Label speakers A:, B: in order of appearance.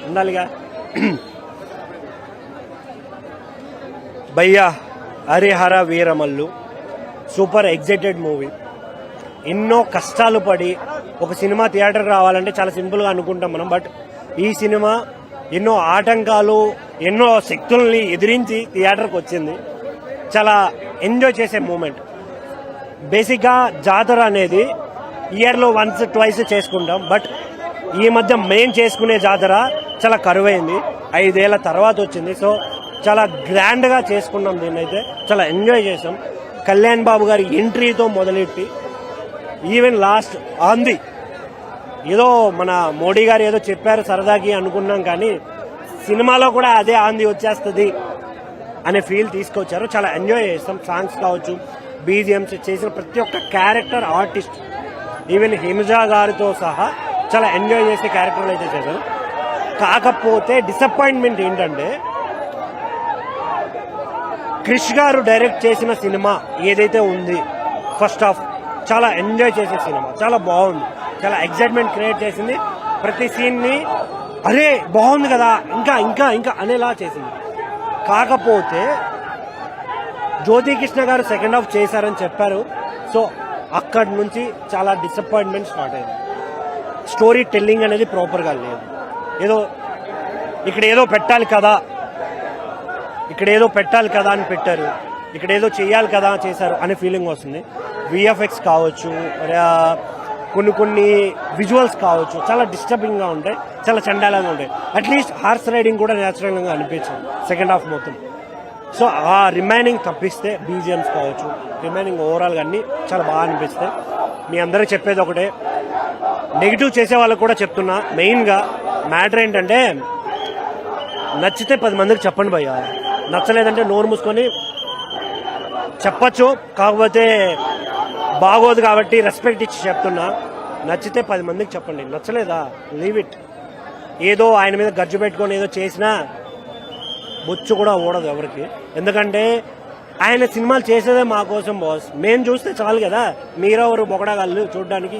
A: ఉండాలిగా భయ్యా Harihara Veeramallu super excited movie. ఎన్నో కష్టాలు పడి ఒక సినిమా థియేటర్కి రావాలంటే చాలా సింపుల్గా అనుకుంటాం మనం. బట్ ఈ సినిమా ఎన్నో ఆటంకాలు ఎన్నో శక్తుల్ని ఎదిరించి థియేటర్కి వచ్చింది. చాలా ఎంజాయ్ చేసే మూమెంట్. బేసిక్గా జాతర అనేది ఇయర్లో వన్స్ ట్వైస్ చేసుకుంటాం. బట్ ఈ మధ్య మెయిన్ చేసుకునే జాతర చాలా కరువైంది. 5 ఏళ్ల తర్వాత వచ్చింది. సో చాలా గ్రాండ్గా చేసుకున్నాం. దీన్ని అయితే చాలా ఎంజాయ్ చేసాం. కళ్యాణ్ బాబు గారి ఎంట్రీతో మొదలెట్టి ఈవెన్ లాస్ట్ ఆంది ఏదో మన మోడీ గారు ఏదో చెప్పారు సరదాకి అనుకున్నాం, కానీ సినిమాలో కూడా అదే ఆంది వచ్చేస్తుంది అనే ఫీల్ తీసుకొచ్చారు. చాలా ఎంజాయ్ చేస్తాం. సాంగ్స్ కావచ్చు, బీజిఎంస్, చేసిన ప్రతి ఒక్క క్యారెక్టర్ ఆర్టిస్ట్, ఈవెన్ హిమజా గారితో సహా చాలా ఎంజాయ్ చేసే క్యారెక్టర్లు అయితే చేశారు. కాకపోతే డిసప్పాయింట్మెంట్ ఏంటంటే క్రిష్ గారు డైరెక్ట్ చేసిన సినిమా ఏదైతే ఉంది ఫస్ట్ హాఫ్ చాలా ఎంజాయ్ చేసే సినిమా, చాలా బాగుంది, చాలా ఎగ్జైట్మెంట్ క్రియేట్ చేసింది. ప్రతి సీన్ని అరే బాగుంది కదా ఇంకా ఇంకా ఇంకా అనేలా చేసింది. కాకపోతే జ్యోతికృష్ణ గారు సెకండ్ హాఫ్ చేశారని చెప్పారు. సో అక్కడి నుంచి చాలా డిసప్పాయింట్మెంట్ స్టార్ట్ అయింది. స్టోరీ టెల్లింగ్ అనేది ప్రాపర్గా లేదు. ఏదో ఇక్కడ ఏదో పెట్టాలి కదా, ఇక్కడ ఏదో పెట్టాలి కదా అని పెట్టారు, ఇక్కడ ఏదో చేయాలి కదా చేశారు అనే ఫీలింగ్ వస్తుంది. విఎఫ్ఎక్స్ కావచ్చు, కొన్ని విజువల్స్ కావచ్చు, చాలా డిస్టర్బింగ్గా ఉంటాయి, చాలా చండాలంగా ఉంటాయి. అట్లీస్ట్ హార్స్ రైడింగ్ కూడా న్యాచురల్గా అనిపించింది సెకండ్ హాఫ్ మొత్తం. సో ఆ రిమైనింగ్ తప్పిస్తే బీజిఎమ్స్ కావచ్చు, రిమైనింగ్ ఓవరాల్గా అన్నీ చాలా బాగా అనిపిస్తాయి. మీ అందరికీ చెప్పేది ఒకటే, నెగిటివ్ చేసే వాళ్ళకు కూడా చెప్తున్నా, మెయిన్గా మ్యాటర్ ఏంటంటే నచ్చితే 10 మందికి చెప్పండి భయ్యా, నచ్చలేదంటే నోరు మూసుకొని చెప్పచ్చు. కాకపోతే బాగోదు కాబట్టి రెస్పెక్ట్ ఇచ్చి చెప్తున్నా. నచ్చితే 10 మందికి చెప్పండి, నచ్చలేదా లీవ్ ఇట్. ఏదో ఆయన మీద గజ్జు పెట్టుకొని ఏదో చేసినా బొచ్చు కూడా ఊడదు ఎవరికి. ఎందుకంటే ఆయన సినిమాలు చేసేదే మా కోసం బాస్. మేము చూస్తే చాలు కదా, మీరెవరు బొగడగాళ్ళు చూడడానికి.